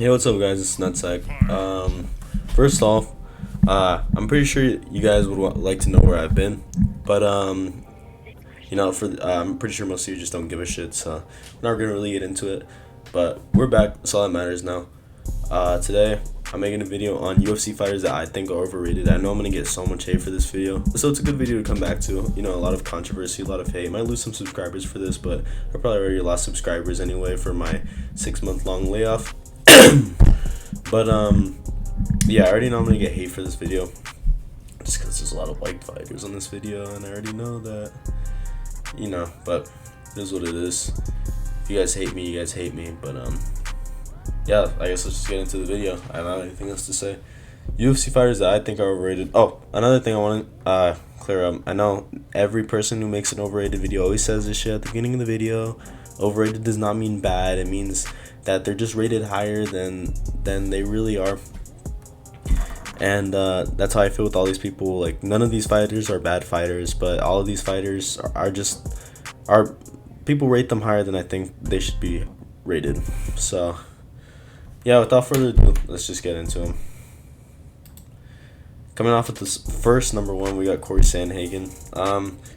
Hey, what's up, guys? It's Nutsack. First off, I'm pretty sure you guys would like to know where I've been, but I'm pretty sure most of you just don't give a shit, so we're not gonna really get into it. But we're back. That's all that matters now. Today I'm making a video on UFC fighters that I think are overrated. I know I'm gonna get so much hate for this video, so it's a good video to come back to. You know, a lot of controversy, a lot of hate. Might lose some subscribers for this, but I probably already lost subscribers anyway for my 6-month-long layoff. But yeah, I already know I'm gonna get hate for this video just because there's a lot of white fighters on this video, and I already know that, but it is what it is. If you guys hate me, you guys hate me. But yeah, I guess let's just get into the video. I don't have anything else to say. UFC fighters that I think are overrated. Oh, another thing I want to clear up. I know every person who makes an overrated video always says this shit at the beginning of the video. Overrated does not mean bad. It means that they're just rated higher than they really are. And that's how I feel with all these people. Like, none of these fighters are bad fighters, but all of these fighters are people rate them higher than I think they should be rated. So yeah, without further ado, let's just get into them. Coming off with this first number one, we got Cory Sandhagen.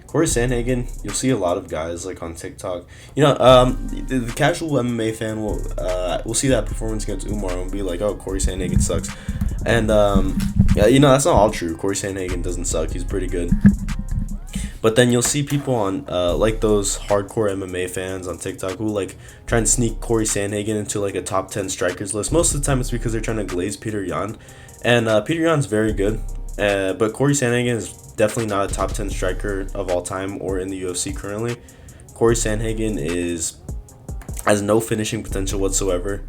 Cory Sandhagen, you'll see a lot of guys like on TikTok. The casual MMA fan will see that performance against Umar and be like, "Oh, Cory Sandhagen sucks," and yeah, that's not all true. Cory Sandhagen doesn't suck; he's pretty good. But then you'll see people on like those hardcore MMA fans on TikTok who like try and sneak Cory Sandhagen into like a top 10 strikers list. Most of the time, it's because they're trying to glaze Peter Yan. And Peter Yan's very good, but Cory Sandhagen is definitely not a top 10 striker of all time or in the UFC currently. Cory Sandhagen has no finishing potential whatsoever.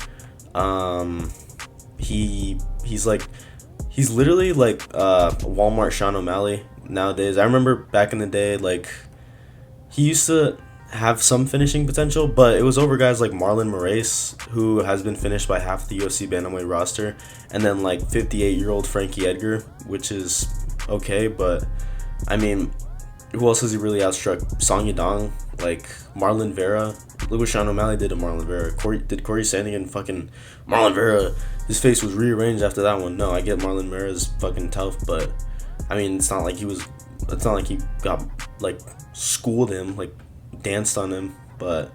He's literally like Walmart Sean O'Malley nowadays. I remember back in the day, like, he used to have some finishing potential, but it was over guys like Marlon Moraes, who has been finished by half the UFC bantamweight roster, and then like 58-year-old Frankie Edgar, which is okay, but I mean, who else has he really outstruck? Song Yadong, like Marlon Vera. Look what Sean O'Malley did to Marlon Vera. Cory Sandhagen fucking Marlon Vera? His face was rearranged after that one. No, I get Marlon Vera's fucking tough, but I mean, it's not like he got like schooled him, like danced on him. But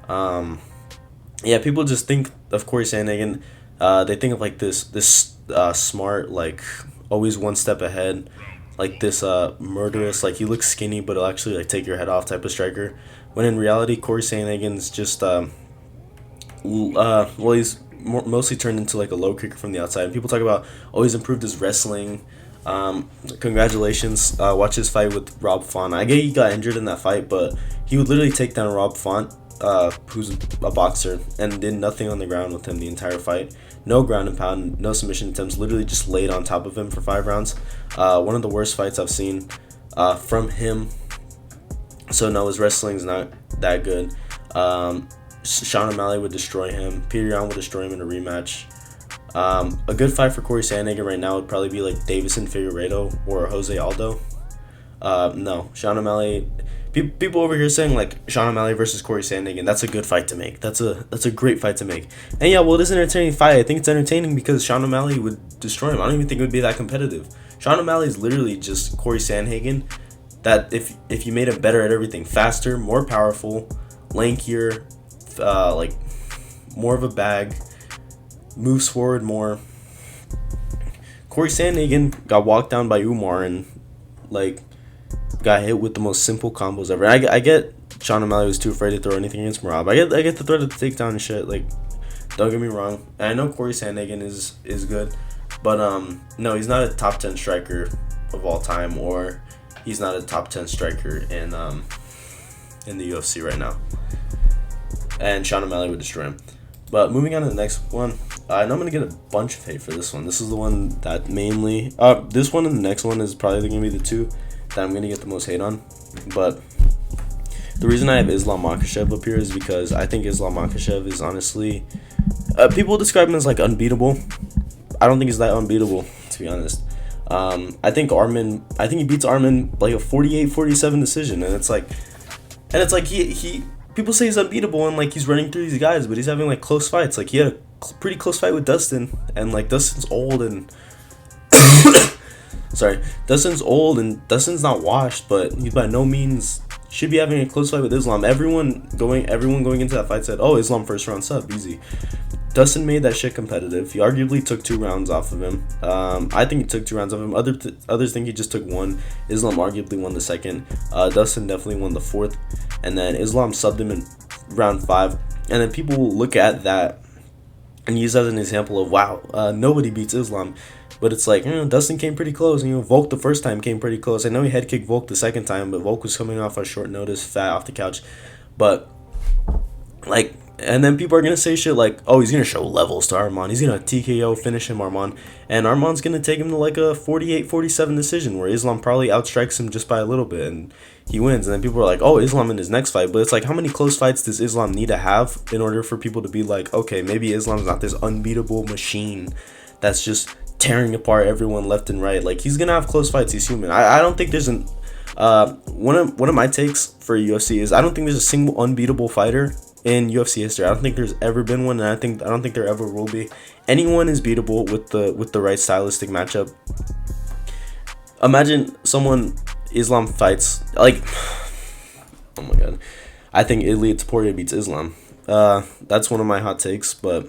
yeah, people just think of Cory Sandhagen, they think of like this smart, like always one step ahead, like this murderous, like he looks skinny but he'll actually like take your head off type of striker, when in reality Cory Sandhagen's just he's mostly turned into like a low kicker from the outside. And people talk about, oh, he's improved his wrestling. Congratulations. Watch his fight with Rob Font. I get he got injured in that fight, but he would literally take down Rob Font, who's a boxer, and did nothing on the ground with him the entire fight. No ground and pound, no submission attempts, literally just laid on top of him for 5 rounds. One of the worst fights I've seen from him. So no, his wrestling's not that good. Sean O'Malley would destroy him. Peter Yan would destroy him in a rematch. A good fight for Cory Sandhagen right now would probably be like Davison Figueiredo or Jose Aldo. No, Sean O'Malley. People over here saying like Sean O'Malley versus Cory Sandhagen. That's a good fight to make. That's a great fight to make. And yeah, well, it is an entertaining fight. I think it's entertaining because Sean O'Malley would destroy him. I don't even think it would be that competitive. Sean O'Malley is literally just Cory Sandhagen. That if you made him better at everything, faster, more powerful, lankier, like more of a bag, moves forward more. Cory Sandhagen got walked down by Umar and like got hit with the most simple combos ever. I get Sean O'Malley was too afraid to throw anything against Marab. I get the threat of the takedown and shit. Like, don't get me wrong. And I know Cory Sandhagen is good, but no, he's not a top 10 striker of all time, or he's not a top 10 striker in the UFC right now. And Sean O'Malley would destroy him. But moving on to the next one, I know I'm going to get a bunch of hate for this one. This is the one that mainly... this one and the next one is probably going to be the two that I'm going to get the most hate on. But the reason I have Islam Makhachev up here is because I think Islam Makhachev is honestly... people describe him as like unbeatable. I don't think he's that unbeatable, to be honest. I think he beats Arman like a 48-47 decision. And it's like he people say he's unbeatable and like he's running through these guys, but he's having like close fights. Like he had a pretty close fight with Dustin, and like Dustin's old and sorry, Dustin's old and Dustin's not washed, but he by no means should be having a close fight with Islam. Everyone going into that fight said, "Oh, Islam first round sub, easy." Dustin made that shit competitive. He arguably took 2 rounds off of him. I think he took 2 rounds off him. Others think he just took 1. Islam arguably won the 2nd. Dustin definitely won the 4th, and then Islam subbed him in round 5. And then people will look at that and use that as an example of, wow, nobody beats Islam. But it's like, Dustin came pretty close. Volk the first time came pretty close. I know he head kicked Volk the second time, but Volk was coming off a short notice, fat off the couch. But, like, and then people are going to say shit like, oh, he's going to show levels to Arman. He's going to TKO, finish him, Arman. And Arman's going to take him to like a 48-47 decision where Islam probably outstrikes him just by a little bit and he wins. And then people are like, oh, Islam in his next fight. But it's like, how many close fights does Islam need to have in order for people to be like, okay, maybe Islam's not this unbeatable machine that's just tearing apart everyone left and right. Like, he's going to have close fights. He's human. I don't think there's an... one of my takes for UFC is I don't think there's a single unbeatable fighter in UFC history. I don't think there's ever been one, and I don't think there ever will be. Anyone is beatable with the right stylistic matchup. Imagine someone Islam fights like, oh my god, I think Ilia Topuria beats Islam. That's one of my hot takes, but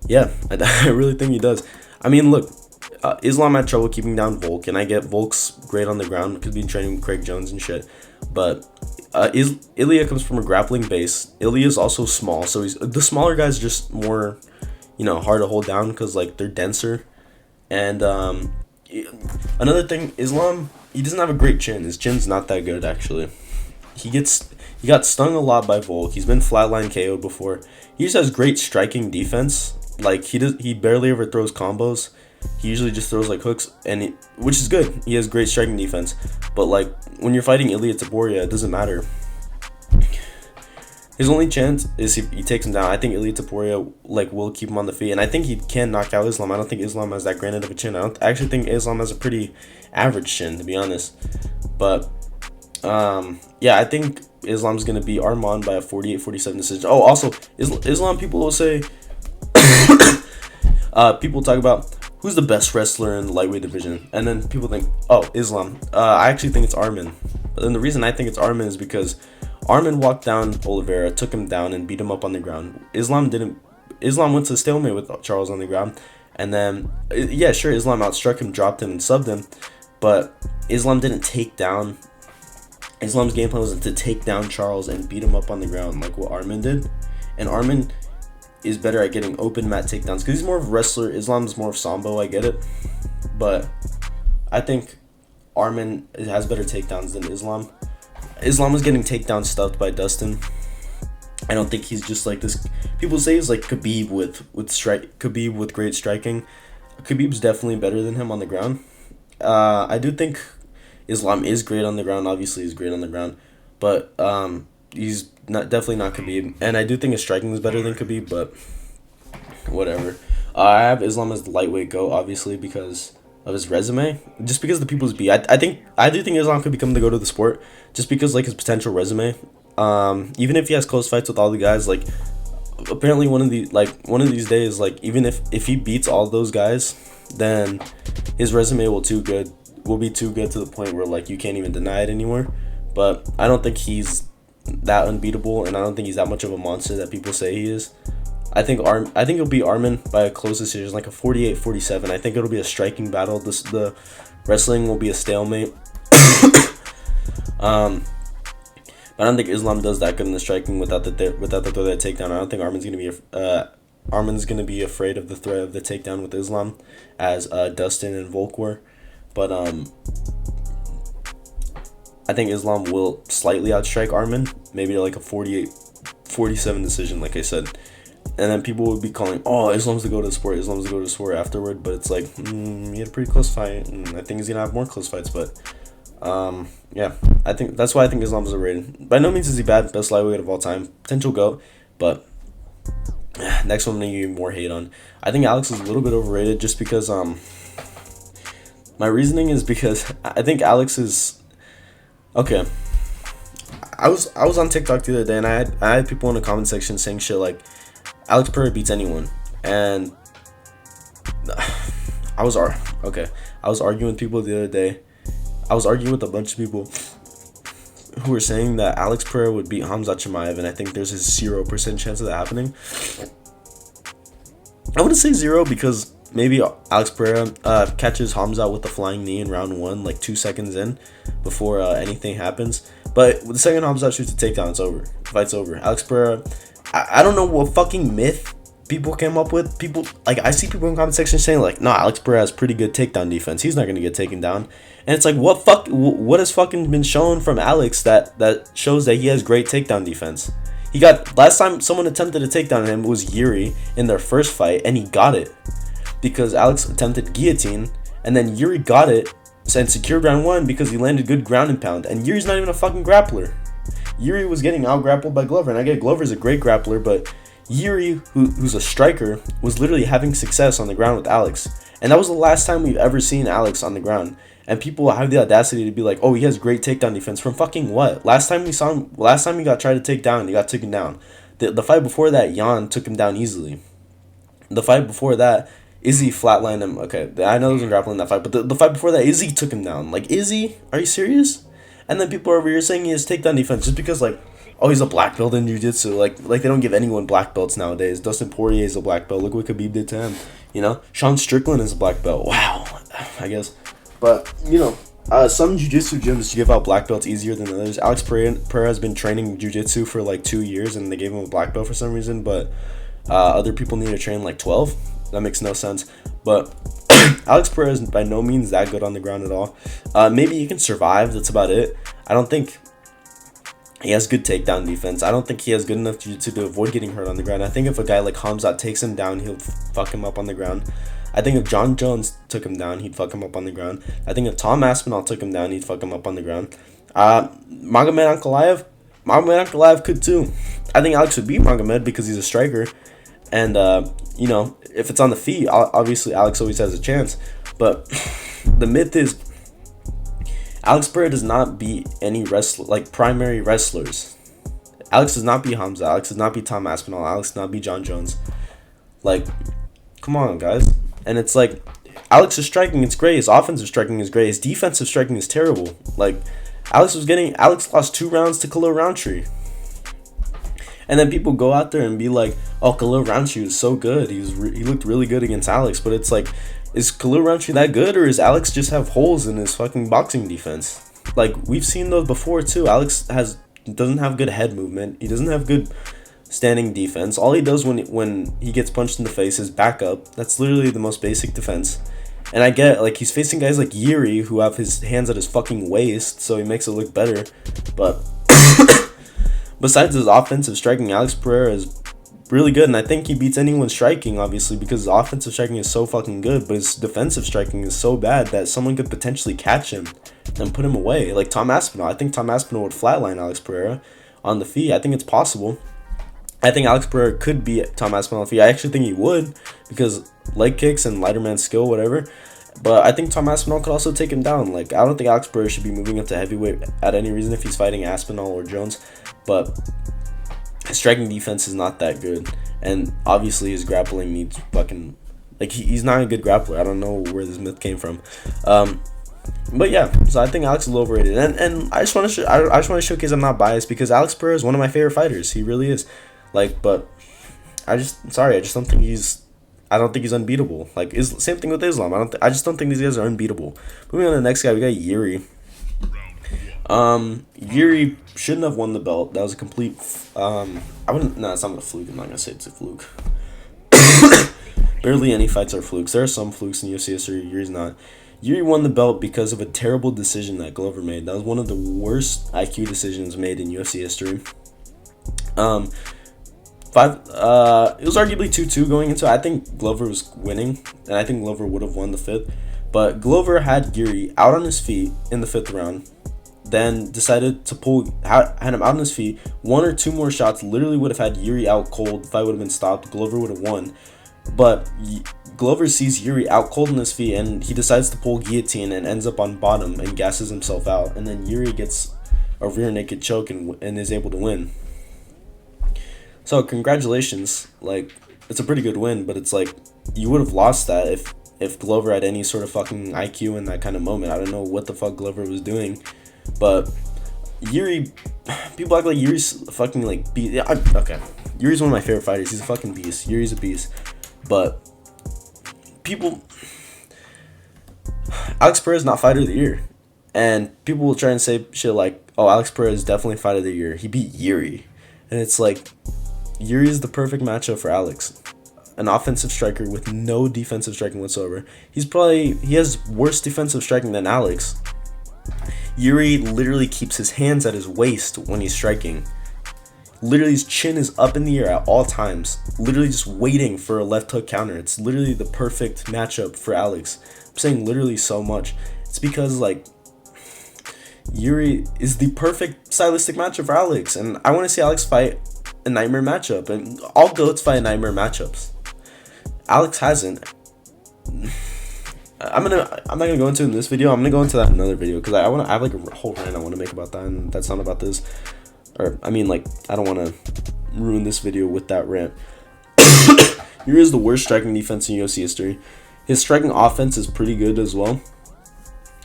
yeah, I really think he does. I mean, look, Islam had trouble keeping down Volk, and I get Volk's great on the ground because he's been training with Craig Jones and shit, but Ilia comes from a grappling base. Ilia is also small, so the smaller guys are just more, hard to hold down because like they're denser. And another thing, Islam, he doesn't have a great chin. His chin's not that good actually. He got stung a lot by Volk. He's been flatline KO'd before. He just has great striking defense. Like he barely ever throws combos. He usually just throws like hooks, which is good. He has great striking defense, but like when you're fighting Ilia Topuria, it doesn't matter. His only chance is he takes him down. I think Ilia Topuria like will keep him on the feet, and I think he can knock out Islam. I don't think Islam has that granite of a chin. I actually think Islam has a pretty average chin, to be honest. But yeah, I think Islam's gonna beat Arman by a 48-47 decision. Oh, also Islam, people will say, people talk about who's the best wrestler in the lightweight division, and then people think, oh, Islam. I actually think it's Arman. And the reason I think it's Arman is because Arman walked down Oliveira, took him down, and beat him up on the ground. Islam didn't. Islam went to stalemate with Charles on the ground, and then, yeah, sure, Islam outstruck him, dropped him, and subbed him, but Islam didn't take down. Islam's game plan was to take down Charles and beat him up on the ground like what Arman did, and Arman is better at getting open mat takedowns because he's more of a wrestler. Islam's more of sambo, I get it, but I think Arman has better takedowns than Islam. Islam was getting takedown stuffed by Dustin. I don't think he's just like this. People say he's like Khabib Khabib with great striking. Khabib's definitely better than him on the ground. I do think Islam is great on the ground. Obviously, he's great on the ground, but he's definitely not Khabib. And I do think his striking is better than Khabib, but whatever. I have Islam as the lightweight GOAT, obviously, because of his resume. Just because the people's beat. I do think Islam could become the GOAT of the sport, just because like his potential resume. Even if he has close fights with all the guys, like apparently one of these days, like even if he beats all those guys, then his resume will be too good to the point where like you can't even deny it anymore. But I don't think he's that unbeatable, and I don't think he's that much of a monster that people say he is. I think it'll be Arman by a close decision, like a 48-47. I think it'll be a striking battle. The wrestling will be a stalemate. But I don't think Islam does that good in the striking without the throw that takedown. I don't think Arman's gonna be afraid of the threat of the takedown with Islam, as Dustin and Volk were. But I think Islam will slightly outstrike Arman, maybe like a 48-47 decision, like I said. And then people would be calling, oh, Islam's the GOAT of the sport, Islam's the GOAT of the sport afterward. But it's like, he had a pretty close fight, and I think he's going to have more close fights. But, yeah, I think that's why I think Islam's overrated. By no means is he bad, best lightweight of all time, potential GOAT. But next one I'm going to give you more hate on. I think Alex is a little bit overrated just because, my reasoning is because I think Alex is, okay. I was on TikTok the other day, and I had people in the comment section saying shit like, Alex Pereira beats anyone. And I was arguing with people the other day. I was arguing with a bunch of people who were saying that Alex Pereira would beat Khamzat Chimaev, and I think there's a 0% chance of that happening. I wouldn't say 0 because maybe Alex Pereira catches Khamzat with the flying knee in round 1, like 2 seconds in, before anything happens. But the second Khamzat shoots a takedown, it's over. The fight's over. Alex Pereira, I don't know what fucking myth people came up with. People, like, I see people in the comment section saying, like, no, Alex Pereira has pretty good takedown defense. He's not going to get taken down. And it's like, what has fucking been shown from Alex that shows that he has great takedown defense? He got, last time someone attempted a takedown on him was Jiri in their first fight, and he got it. Because Alex attempted guillotine, and then Jiri got it and secured round 1 because he landed good ground and pound. And Yuri's not even a fucking grappler. Jiri was getting out-grappled by Glover, and I get Glover's a great grappler, but Jiri, who's a striker, was literally having success on the ground with Alex. And that was the last time we've ever seen Alex on the ground. And people have the audacity to be like, oh, he has great takedown defense. From fucking what? Last time we saw him, last time he got tried to take down, he got taken down. The fight before that, Jan took him down easily. The fight before that, Izzy flatlined him. Okay, I know there was a grappling in that fight, but the fight before that, Izzy took him down. Like, Izzy? Are you serious? And then people are over here saying he has takedown defense just because, like, oh, he's a black belt in jiu-jitsu. Like they don't give anyone black belts nowadays. Dustin Poirier is a black belt. Look what Khabib did to him. You know? Sean Strickland is a black belt. Wow. I guess. But, you know, some jiu-jitsu gyms give out black belts easier than others. Alex Pereira has been training jiu-jitsu for like 2 years, and they gave him a black belt for some reason. But other people need to train like 12. That makes no sense. But Alex Pereira is by no means that good on the ground at all. Maybe he can survive. That's about it. I don't think he has good takedown defense. I don't think he has good enough jiu-jitsu to avoid getting hurt on the ground. I think if a guy like Khamzat takes him down, he'll fuck him up on the ground. I think if Jon Jones took him down, he'd fuck him up on the ground. I think if Tom Aspinall took him down, he'd fuck him up on the ground. Magomed Ankalaev could too. I think Alex would beat Magomed because he's a striker. And, you know, if it's on the feet, obviously Alex always has a chance. But the myth is Alex Pereira does not beat any primary wrestlers. Alex does not beat Khamzat. Alex does not beat Tom Aspinall. Alex does not beat Jon Jones. Like, come on, guys. And it's like, Alex's striking is great. His offensive striking is great. His defensive striking is terrible. Like, Alex lost 2 rounds to Khalil Rountree. And then people go out there and be like, oh, Khalil Rountree was so good. He looked really good against Alex. But it's like, is Khalil Rountree that good, or does Alex just have holes in his fucking boxing defense? Like, we've seen those before too. Alex doesn't have good head movement. He doesn't have good standing defense. All he does when he gets punched in the face is back up. That's literally the most basic defense. And I get, like, he's facing guys like Jiri who have his hands at his fucking waist, so he makes it look better. But besides his offensive striking, Alex Pereira is really good, and I think he beats anyone striking, obviously, because his offensive striking is so fucking good, but his defensive striking is so bad that someone could potentially catch him and put him away. Like Tom Aspinall. I think Tom Aspinall would flatline Alex Pereira on the feet. I think it's possible. I think Alex Pereira could beat Tom Aspinall on the feet. I actually think he would, because leg kicks and lighter man skill, whatever. But I think Tom Aspinall could also take him down. Like, I don't think Alex Pereira should be moving up to heavyweight at any reason if he's fighting Aspinall or Jones. But his striking defense is not that good. And obviously his grappling needs fucking... Like, he's not a good grappler. I don't know where this myth came from. But yeah, so I think Alex is a little overrated. And I just want to showcase I'm not biased, because Alex Pereira is one of my favorite fighters. He really is. Like, but I just don't think he's unbeatable. Like, same thing with Islam. I just don't think these guys are unbeatable. Moving on to the next guy, we got Jiri. Jiri shouldn't have won the belt. That was a complete it's not a fluke. I'm not gonna say it's a fluke. Barely any fights are flukes. There are some flukes in UFC history. Jiri's not. Jiri won the belt because of a terrible decision that Glover made. That was one of the worst IQ decisions made in UFC history. It was arguably 2-2 going into it. I think Glover was winning, and I think Glover would have won the 5th. But Glover had Jiri out on his feet in the 5th round, then decided to had him out on his feet. 1 or 2 more shots literally would have had Jiri out cold. The fight would have been stopped. Glover would have won. But Glover sees Jiri out cold on his feet, and he decides to pull guillotine and ends up on bottom and gasses himself out. And then Jiri gets a rear naked choke and is able to win. So congratulations, like it's a pretty good win, but it's like you would have lost that if Glover had any sort of fucking IQ in that kind of moment. I don't know what the fuck Glover was doing, but Jiri, people act like Jiri's fucking like beast. Yeah, okay, Jiri's one of my favorite fighters. He's a fucking beast. Jiri's a beast, but people, Alex Pereira is not fighter of the year, and people will try and say shit like, "Oh, Alex Pereira is definitely fighter of the year. He beat Jiri," and it's like, Jiri is the perfect matchup for Alex. An offensive striker with no defensive striking whatsoever. He has worse defensive striking than Alex. Jiri literally keeps his hands at his waist when he's striking. Literally his chin is up in the air at all times. Literally just waiting for a left hook counter. It's literally the perfect matchup for Alex. I'm saying literally so much. It's because like Jiri is the perfect stylistic matchup for Alex, and I want to see Alex fight a nightmare matchup, and all GOATs fight nightmare matchups. Alex hasn't. I'm not gonna go into it in this video. I'm gonna go into that in another video because I have like a whole rant I want to make about that, and that's not about this. Or I mean, like, I don't want to ruin this video with that rant. Jiri is the worst striking defense in UFC history. His striking offense is pretty good as well,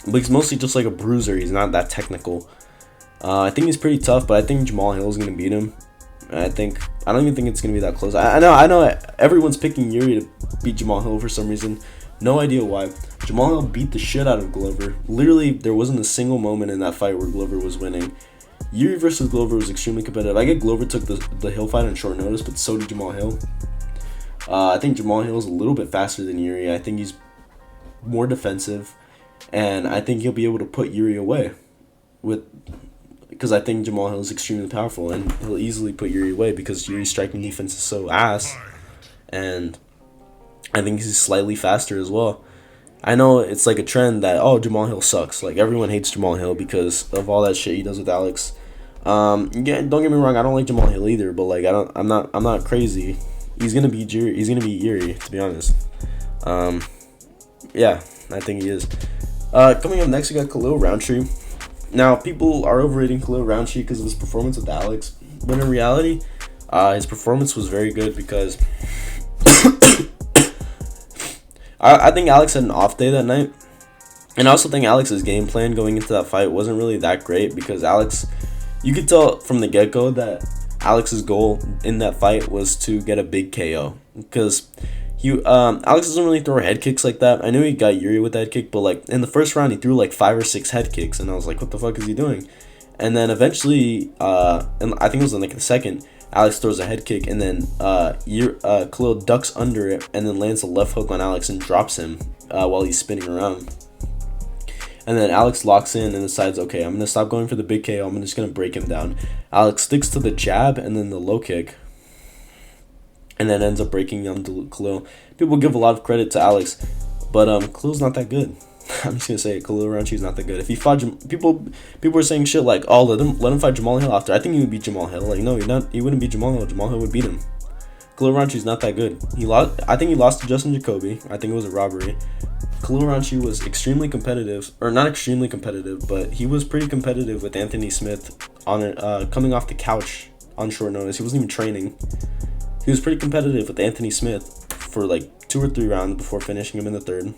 but he's mostly just like a bruiser. He's not that technical. I think he's pretty tough, but I think Jamal Hill is gonna beat him. I don't even think it's gonna be that close. I know everyone's picking Jiri to beat Jamal Hill for some reason. No idea why. Jamal Hill beat the shit out of Glover. Literally, there wasn't a single moment in that fight where Glover was winning. Jiri versus Glover was extremely competitive. I get Glover took the Hill fight on short notice, but so did Jamal Hill. I think Jamal Hill is a little bit faster than Jiri. I think he's more defensive, and I think he'll be able to put Jiri away because I think Jamal Hill is extremely powerful, and he'll easily put Jiri away because Jiri's striking defense is so ass, and I think he's slightly faster as well. I know it's like a trend that, oh, Jamal Hill sucks. Like, everyone hates Jamal Hill because of all that shit he does with Alex. Yeah, don't get me wrong, I don't like Jamal Hill either, but like I'm not crazy. He's gonna beat Jiri, to be honest. Yeah, I think he is. Coming up next, we got Khalil Rountree. Now, people are overrating Khalil Rountree because of his performance with Alex, but in reality, his performance was very good because I think Alex had an off day that night, and I also think Alex's game plan going into that fight wasn't really that great because Alex, you could tell from the get-go that Alex's goal in that fight was to get a big KO because Alex doesn't really throw head kicks like that. I knew he got Jiri with that head kick, but like in the first round he threw like 5 or 6 head kicks, and I was like, what the fuck is he doing? And then eventually, and I think it was in like the second, Alex throws a head kick, and then Khalil ducks under it and then lands a left hook on Alex and drops him while he's spinning around. And then Alex locks in and decides, okay, I'm going to stop going for the big KO. I'm just going to break him down. Alex sticks to the jab and then the low kick, and then ends up breaking down to Khalil. People give a lot of credit to Alex, but Khalil's not that good. I'm just gonna say it, Khalil Rountree's not that good. If he fought people are saying shit like, oh, let him fight Jamal Hill after. I think he would beat Jamal Hill. Like, no, he wouldn't beat Jamal Hill. Jamal Hill would beat him. Khalil Rountree's not that good. I think he lost to Justin Jacoby. I think it was a robbery. Khalil Rountree was extremely competitive, or not extremely competitive, but he was pretty competitive with Anthony Smith on it, coming off the couch on short notice. He wasn't even training. He was pretty competitive with Anthony Smith for like 2 or 3 rounds before finishing him in the 3rd.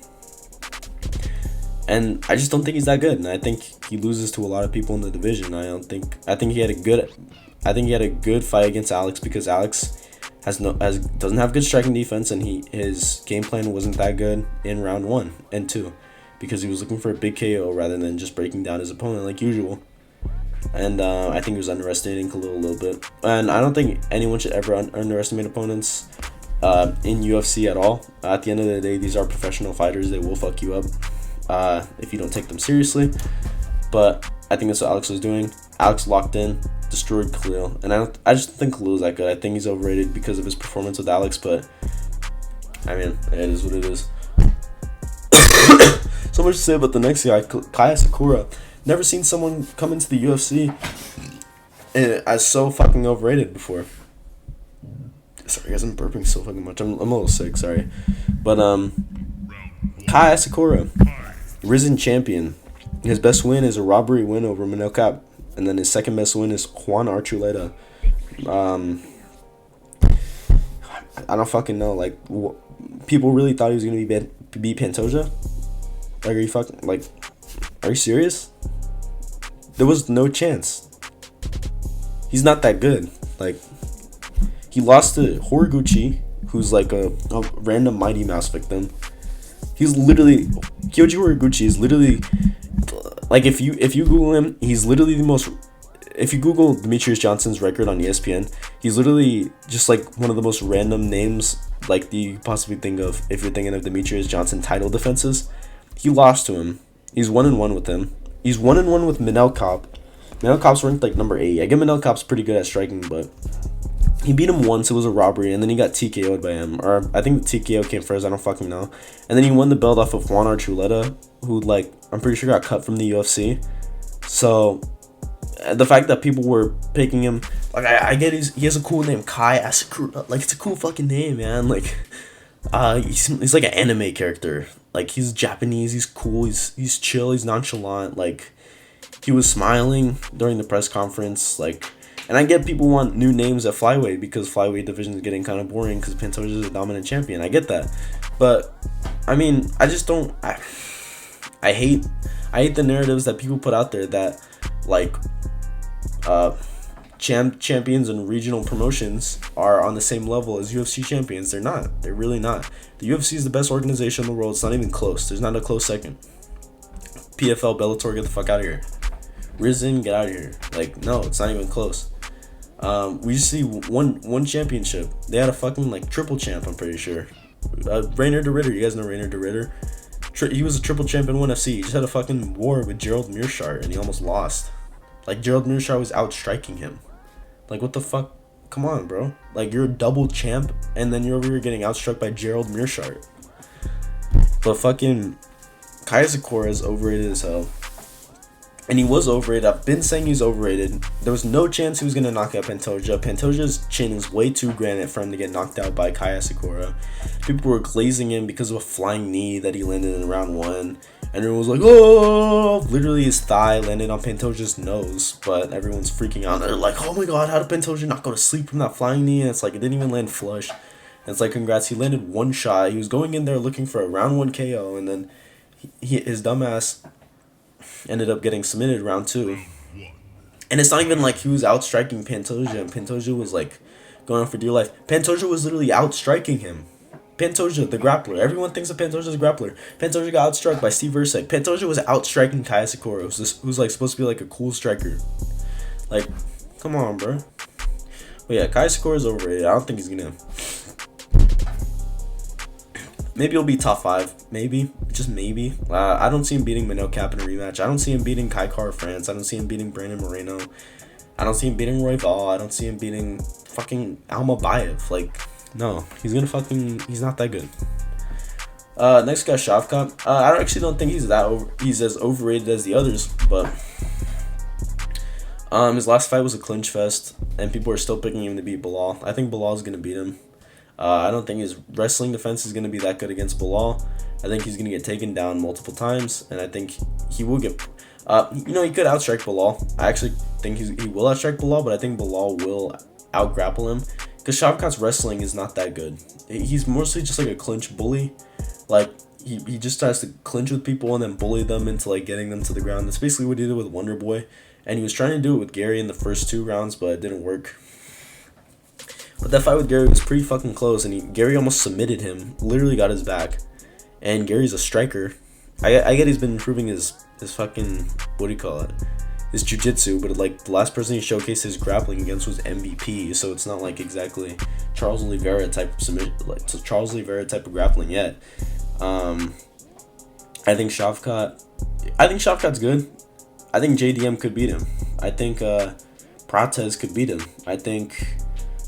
And I just don't think he's that good, and I think he loses to a lot of people in the division. I think he had a good fight against Alex because Alex doesn't have good striking defense, and his game plan wasn't that good in round 1 and 2 because he was looking for a big KO rather than just breaking down his opponent like usual. And I think he was underestimating Khalil a little bit. And I don't think anyone should ever underestimate opponents in UFC at all. At the end of the day, these are professional fighters. They will fuck you up if you don't take them seriously. But I think that's what Alex was doing. Alex locked in, destroyed Khalil. And I just think Khalil's that good. I think he's overrated because of his performance with Alex. But, I mean, it is what it is. So much to say about the next guy, Asakura. Never seen someone come into the UFC as so fucking overrated before. Sorry guys, I'm burping so fucking much. I'm a little sick, sorry. But Asakura, risen champion. His best win is a robbery win over Manel Cap, and then his second best win is Juan Archuleta. I don't fucking know. Like, people really thought he was gonna beat Pantoja. Like, are you serious? There was no chance. He's not that good. Like, he lost to Horiguchi, who's like a random Mighty Mouse victim. He's literally, Kyoji Horiguchi is literally, like, if you Google him, he's literally the most. If you Google Demetrius Johnson's record on ESPN, he's literally just like one of the most random names like you could possibly think of if you're thinking of Demetrius Johnson title defenses. He lost to him. He's 1-1 with him. He's 1-1 with Manel Kopp. Manel Kopp's ranked like number 8. I get Manel Kopp's pretty good at striking, but he beat him once. It was a robbery, and then he got TKO'd by him. Or I think the TKO came first. I don't fucking know. And then he won the belt off of Juan Archuleta, who, like, I'm pretty sure got cut from the UFC. So the fact that people were picking him, like, I get he has a cool name, Kai Asakura. Like, it's a cool fucking name, man. Like, he's like an anime character. Like, he's Japanese. He's cool. He's chill. He's nonchalant. Like, he was smiling during the press conference. Like, and I get people want new names at flyweight because flyweight division is getting kind of boring because Pantoja is a dominant champion. I get that, but I mean, I just don't. I hate the narratives that people put out there that, like, champions and regional promotions are on the same level as UFC champions. They're not. They're really not. The UFC is the best organization in the world. It's not even close. There's not a close second. PFL, Bellator, get the fuck out of here. Rizin, get out of here. Like, no, it's not even close. We just see one championship. They had a fucking, like, triple champ, I'm pretty sure. Rainer de Ritter. You guys know Rainer de Ritter? He was a triple champ in ONE FC. He just had a fucking war with Gerald Mearshart, and he almost lost. Like, Gerald Mearshart was outstriking him. Like, what the fuck? Come on, bro. Like, you're a double champ, and then you're over here getting outstruck by Gerald Mearshart. But fucking Kai Asakura is overrated as hell. And he was overrated. I've been saying he's overrated. There was no chance he was going to knock out Pantoja. Pantoja's chin is way too granite for him to get knocked out by Kai Asakura. People were glazing him because of a flying knee that he landed in round 1. And everyone was like, oh! Literally, his thigh landed on Pantoja's nose. But everyone's freaking out. They're like, oh my god, how did Pantoja not go to sleep from that flying knee? And it's like, it didn't even land flush. And it's like, congrats, he landed one shot. He was going in there looking for a round 1 KO. And then his dumbass ended up getting submitted round 2. And it's not even like he was outstriking Pantoja, and Pantoja was like going for dear life. Pantoja was literally outstriking him. Pantoja, the grappler. Everyone thinks of Pantoja as a grappler. Pantoja got outstruck by Steve Versek. Pantoja was outstriking Kai Asakura, who's like supposed to be like a cool striker. Like, come on, bro. But yeah, Kai Asakura is overrated. I don't think he's gonna. Maybe he'll be top 5. Maybe. Just maybe. I don't see him beating Manel Kape in a rematch. I don't see him beating Kai Kara France. I don't see him beating Brandon Moreno. I don't see him beating Royval. I don't see him beating fucking Almabayev. Like, no. He's not that good. Next guy, Shavkat. I actually don't think he's as overrated as the others, but his last fight was a clinch fest, and people are still picking him to beat Bilal. I think Bilal's gonna beat him. I don't think his wrestling defense is going to be that good against Bilal. I think he's going to get taken down multiple times, and I think he will get... he could outstrike Bilal. I actually think he will outstrike Bilal, but I think Bilal will outgrapple him, because Shavkat's wrestling is not that good. He's mostly just like a clinch bully. Like, he just tries to clinch with people and then bully them into, like, getting them to the ground. That's basically what he did with Wonder Boy, and he was trying to do it with Gary in the first 2 rounds, but it didn't work. But that fight with Gary was pretty fucking close, and Gary almost submitted him, literally got his back. And Gary's a striker. I get he's been improving his fucking, what do you call it? His jiu-jitsu, but like the last person he showcased his grappling against was MVP, so it's not like exactly Charles Oliveira type of grappling yet. I think Shavkat's good. I think JDM could beat him. I think Prates could beat him. I think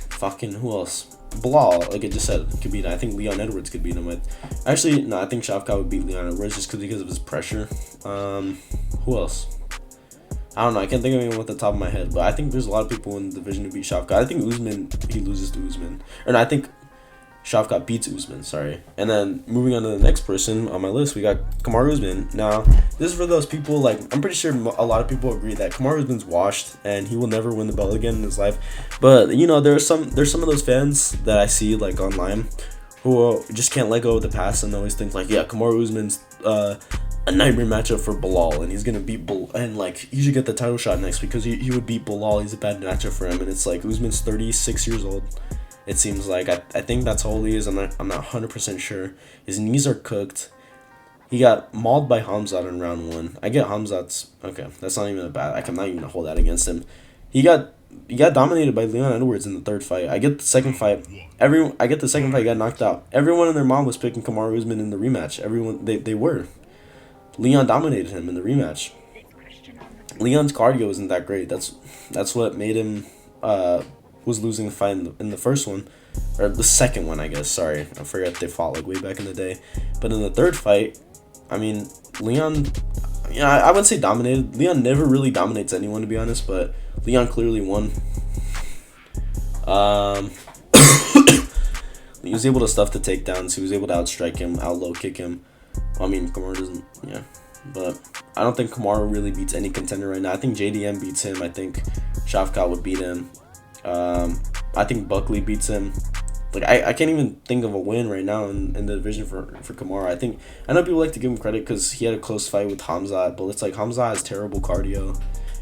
fucking who else? Bilal, like I just said, could beat him. I think Leon Edwards could beat him. Actually, no, I think Shavkat would beat Leon Edwards just because of his pressure. Who else? I don't know. I can't think of anyone off the top of my head, but I think there's a lot of people in the division who beat Shavkat. I think Usman, he loses to Usman. Or no, I think Shavkat beats Usman, sorry. And then moving on to the next person on my list, we got Kamaru Usman. Now, this is for those people, like, I'm pretty sure a lot of people agree that Kamaru Usman's washed and he will never win the belt again in his life. But, you know, there's some of those fans that I see, like, online who just can't let go of the past and always think, like, yeah, Kamaru Usman's a nightmare matchup for Bilal, and he's gonna beat Bilal, and like he should get the title shot next because he would beat Bilal. He's a bad matchup for him, and it's like Usman's 36 years old. It seems like I think that's how old he is. I'm not 100% sure. His knees are cooked. He got mauled by Hamzat in round 1. I get Hamzat's okay. That's not even a bad. I'm not even gonna hold that against him. He got dominated by Leon Edwards in the third fight. I get the second fight. He got knocked out. Everyone and their mom was picking Kamaru Usman in the rematch. Everyone they were. Leon dominated him in the rematch. Leon's cardio isn't that great. That's what made him was losing the fight in the first one, or the second one, I guess. Sorry, I forgot they fought like way back in the day. But in the third fight, I mean, Leon, yeah, I wouldn't say dominated. Leon never really dominates anyone, to be honest. But Leon clearly won. He was able to stuff the takedowns. He was able to outstrike him, out low kick him. I mean, Kamaru doesn't, yeah. But I don't think Kamaru really beats any contender right now. I think JDM beats him. I think Shavkat would beat him. I think Buckley beats him. Like, I can't even think of a win right now in the division for Kamaru. I know people like to give him credit because he had a close fight with Hamzat, but it's like Hamzat has terrible cardio,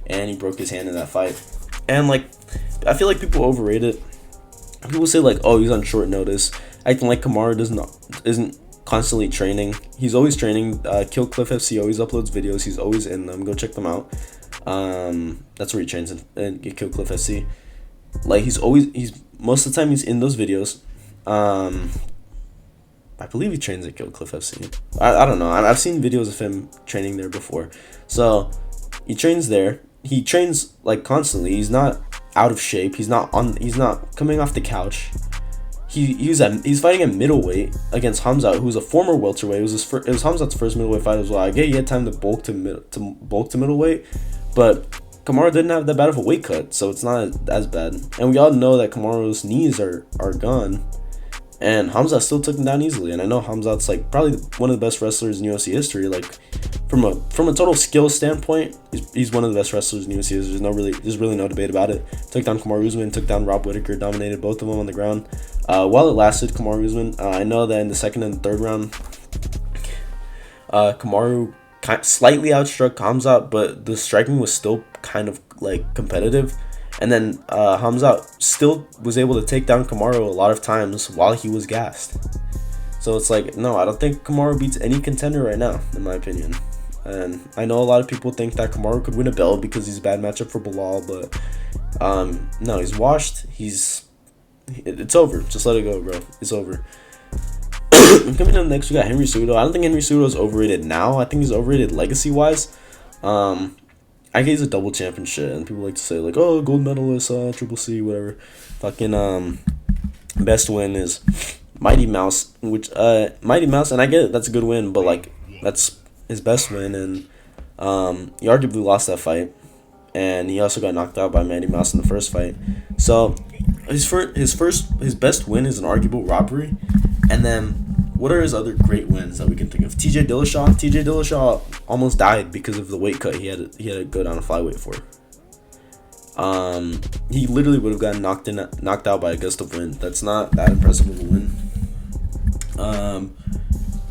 and he broke his hand in that fight. And, like, I feel like people overrate it. People say, like, oh, he's on short notice. Acting like Kamaru isn't constantly training. He's always training. Kill Cliff FC always uploads videos. He's always in them. Go check them out. That's where he trains in Kill Cliff FC. Like, he's most of the time he's in those videos. I believe he trains at Kill Cliff FC. I don't know. I've seen videos of him training there before. So he trains there. He trains like constantly. He's not out of shape. He's not coming off the couch. He's fighting at middleweight against Hamzat, who's a former welterweight. It was Hamzat's first middleweight fight as well. I get he had time to bulk to middleweight, but Kamaru didn't have that bad of a weight cut, so it's not as bad. And we all know that Kamaru's knees are gone, and Hamzat still took him down easily. And I know Hamzat's like probably one of the best wrestlers in UFC history. Like from a total skill standpoint, he's one of the best wrestlers in UFC history. There's really no debate about it. Took down Kamaru Usman, took down Rob Whittaker, dominated both of them on the ground. While it lasted, Kamaru Usman, I know that in the second and third round, Kamaru slightly outstruck Hamzat, but the striking was still kind of like competitive. And then Hamzat still was able to take down Kamaru a lot of times while he was gassed. So it's like, no, I don't think Kamaru beats any contender right now, in my opinion. And I know a lot of people think that Kamaru could win a belt because he's a bad matchup for Bilal, but no, he's washed. It's over. Just let it go, bro. It's over. Coming up next, we got Henry Cejudo. I don't think Henry Cejudo is overrated now. I think he's overrated legacy-wise. I guess he's a double champ and shit, and people like to say, like, oh, gold medalist, Triple C, whatever. Fucking, best win is Mighty Mouse, Mighty Mouse, and I get it, that's a good win, but, like, that's his best win, and he arguably lost that fight, and he also got knocked out by Mighty Mouse in the first fight. So his best win is an arguable robbery, and then what are his other great wins that we can think of? TJ Dillashaw almost died because of the weight cut he had to go down a flyweight for. He literally would have gotten knocked out by a gust of wind. That's not that impressive of a win.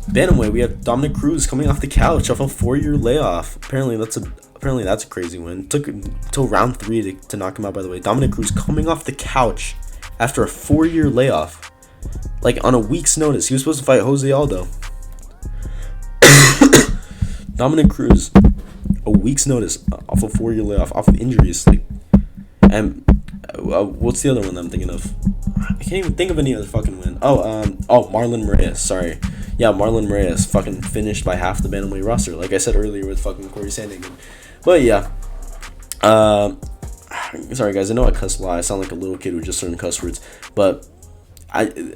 Bantamweight, we have Dominic Cruz coming off the couch off a 4-year layoff. Apparently that's a crazy win. Took until round 3 to knock him out, by the way. Dominic Cruz coming off the couch after a 4-year layoff. Like, on a week's notice. He was supposed to fight Jose Aldo. Dominic Cruz, a week's notice off a 4-year layoff, off of injuries. Like, and what's the other one that I'm thinking of? I can't even think of any other fucking win. Marlon Moraes. Sorry. Yeah, Marlon Moraes fucking finished by half the bantamweight roster. Like I said earlier with fucking Cory Sandhagen. But yeah. Sorry guys, I know I cuss a lot. I sound like a little kid who just learned cuss words. But he's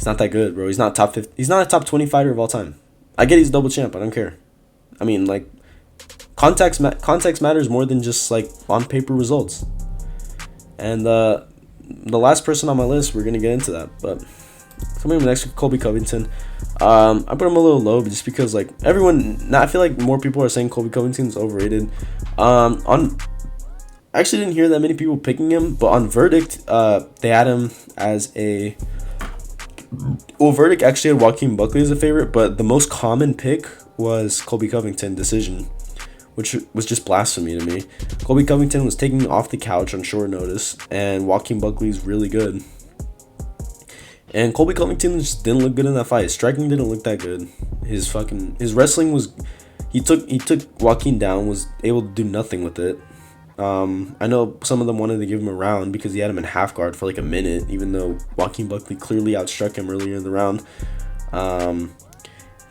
not that good, bro. He's not top 50. He's not a top 20 fighter of all time. I get he's double champ. I don't care. I mean, like, context matters more than just like on paper results. And the last person on my list, we're gonna get into that. But coming up next, Colby Covington. I put him a little low just because like everyone. I feel like more people are saying Colby Covington's overrated. On I actually didn't hear that many people picking him, but on Verdict, they had him as a. Well, Verdict actually had Joaquin Buckley as a favorite, but the most common pick was Colby Covington decision, which was just blasphemy to me. Colby Covington was taken off the couch on short notice, and Joaquin Buckley's really good. And Colby Covington just didn't look good in that fight. Striking didn't look that good. His wrestling was, he took Joaquin down, was able to do nothing with it. I know some of them wanted to give him a round because he had him in half guard for like a minute, even though Joaquin Buckley clearly outstruck him earlier in the round.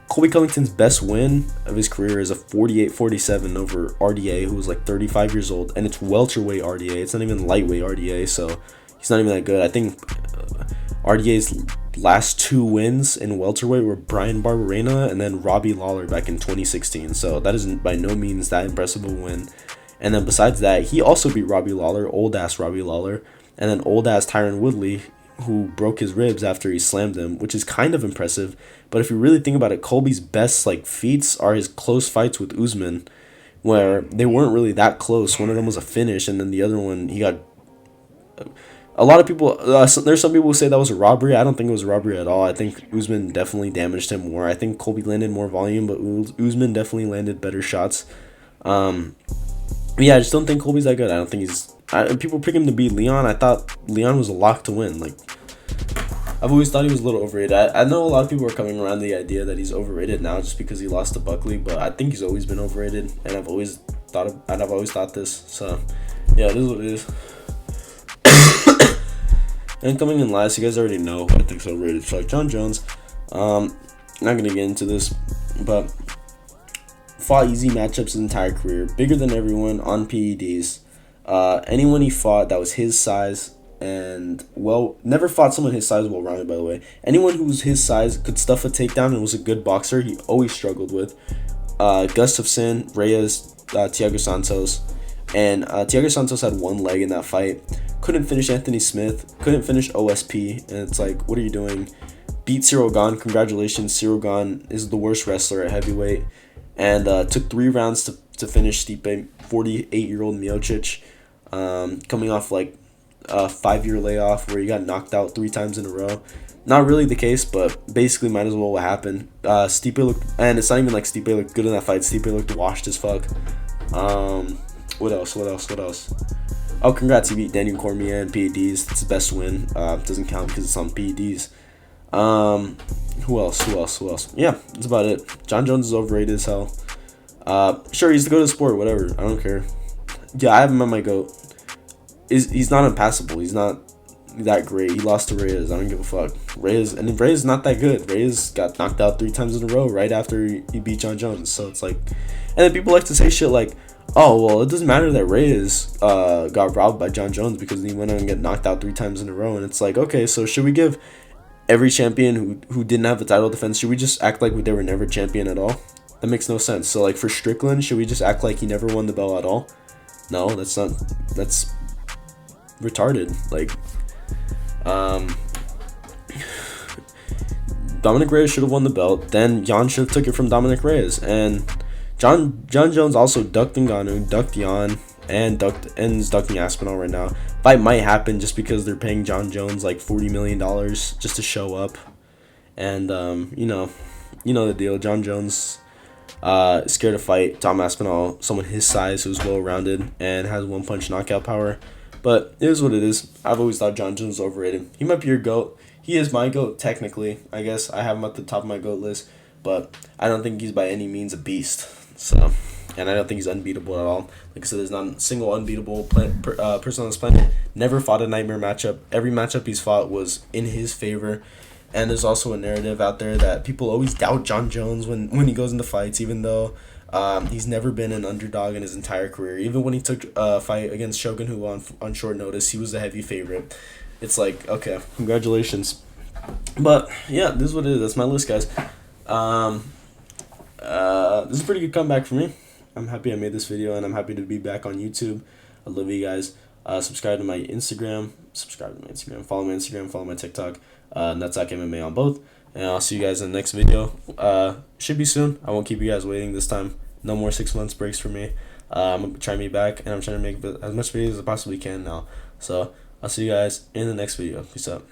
Colby Covington's best win of his career is a 48-47 over RDA, who was like 35 years old, and it's welterweight RDA. It's not even lightweight RDA, so he's not even that good. I think RDA's last 2 wins in welterweight were Brian Barberena and then Robbie Lawler back in 2016. So that isn't by no means that impressive a win. And then besides that, he also beat Robbie Lawler, old-ass Robbie Lawler, and then old-ass Tyron Woodley, who broke his ribs after he slammed him, which is kind of impressive. But if you really think about it, Colby's best like feats are his close fights with Usman, where they weren't really that close. One of them was a finish, and then the other one, he got... A lot of people, there's some people who say that was a robbery. I don't think it was a robbery at all. I think Usman definitely damaged him more. I think Colby landed more volume, but Usman definitely landed better shots. Yeah, I just don't think Colby's that good. I don't think he's... people pick him to beat Leon. I thought Leon was a lock to win. Like, I've always thought he was a little overrated. I know a lot of people are coming around the idea that he's overrated now just because he lost to Buckley, but I think he's always been overrated, and I've always thought this. So, yeah, this is what it is. And coming in last, you guys already know who I think's overrated. So, like Jon Jones. Not gonna get into this, but fought easy matchups his entire career, bigger than everyone on PEDs. Anyone he fought that was his size and never fought someone his size well-rounded, by the way. Anyone who was his size could stuff a takedown and was a good boxer, he always struggled with. Gustafsson, Reyes, Thiago Santos, and Thiago Santos had one leg in that fight. Couldn't finish Anthony Smith, couldn't finish OSP, and it's like, what are you doing? Beat Cyril Gane, congratulations, Cyril Gane is the worst wrestler at heavyweight. And took 3 rounds to finish Stipe, 48-year-old Miocic, coming off like a 5-year layoff where he got knocked out 3 times in a row. Not really the case, but basically might as well what happened. Stipe looked, and it's not even like Stipe looked good in that fight. Stipe looked washed as fuck. What else? Oh, congrats, he beat Daniel Cormier in PEDs. That's the best win. Doesn't count because it's on PEDs. Who else? Yeah, that's about it. Jon Jones is overrated as hell. Sure, he's the GOAT of the sport, whatever. I don't care. Yeah, I have him on my GOAT. He's not unpassable. He's not that great. He lost to Reyes. I don't give a fuck. Reyes is not that good. Reyes got knocked out 3 times in a row right after he beat Jon Jones. So it's like, and then people like to say shit like, oh, well, it doesn't matter that Reyes got robbed by Jon Jones because he went on and get knocked out 3 times in a row. And it's like, okay, so should we give every champion who didn't have the title defense, should we just act like they were never champion at all? That makes no sense. So like for Strickland, should we just act like he never won the belt at all? No, that's retarded. Like Dominic Reyes should have won the belt, then Jan should have took it from Dominic Reyes. And Jon Jones also ducked Ngannou, ducked Jan, and is ducking Aspinall right now. Fight might happen just because they're paying Jon Jones like $40 million just to show up. And you know the deal. Jon Jones is scared to fight Tom Aspinall, someone his size who's well-rounded and has one-punch knockout power. But it is what it is. I've always thought Jon Jones was overrated. He might be your GOAT. He is my GOAT, technically. I guess I have him at the top of my GOAT list. But I don't think he's by any means a beast. So, and I don't think he's unbeatable at all. Like I said, there's not a single unbeatable person on this planet. Never fought a nightmare matchup. Every matchup he's fought was in his favor. And there's also a narrative out there that people always doubt Jon Jones when he goes into fights, even though he's never been an underdog in his entire career. Even when he took a fight against Shogun Hu on short notice, he was the heavy favorite. It's like, okay, congratulations. But yeah, this is what it is. That's my list, guys. This is a pretty good comeback for me. I'm happy I made this video, and I'm happy to be back on YouTube. I love you guys. Subscribe to my Instagram subscribe to my Instagram, follow my Instagram, follow my TikTok, Nutsack MMA on both. And I'll see you guys in the next video. Should be soon. I won't keep you guys waiting this time. No more 6 months breaks for me. I'm going to try to be back, and I'm trying to make as much videos as I possibly can now. So I'll see you guys in the next video. Peace out.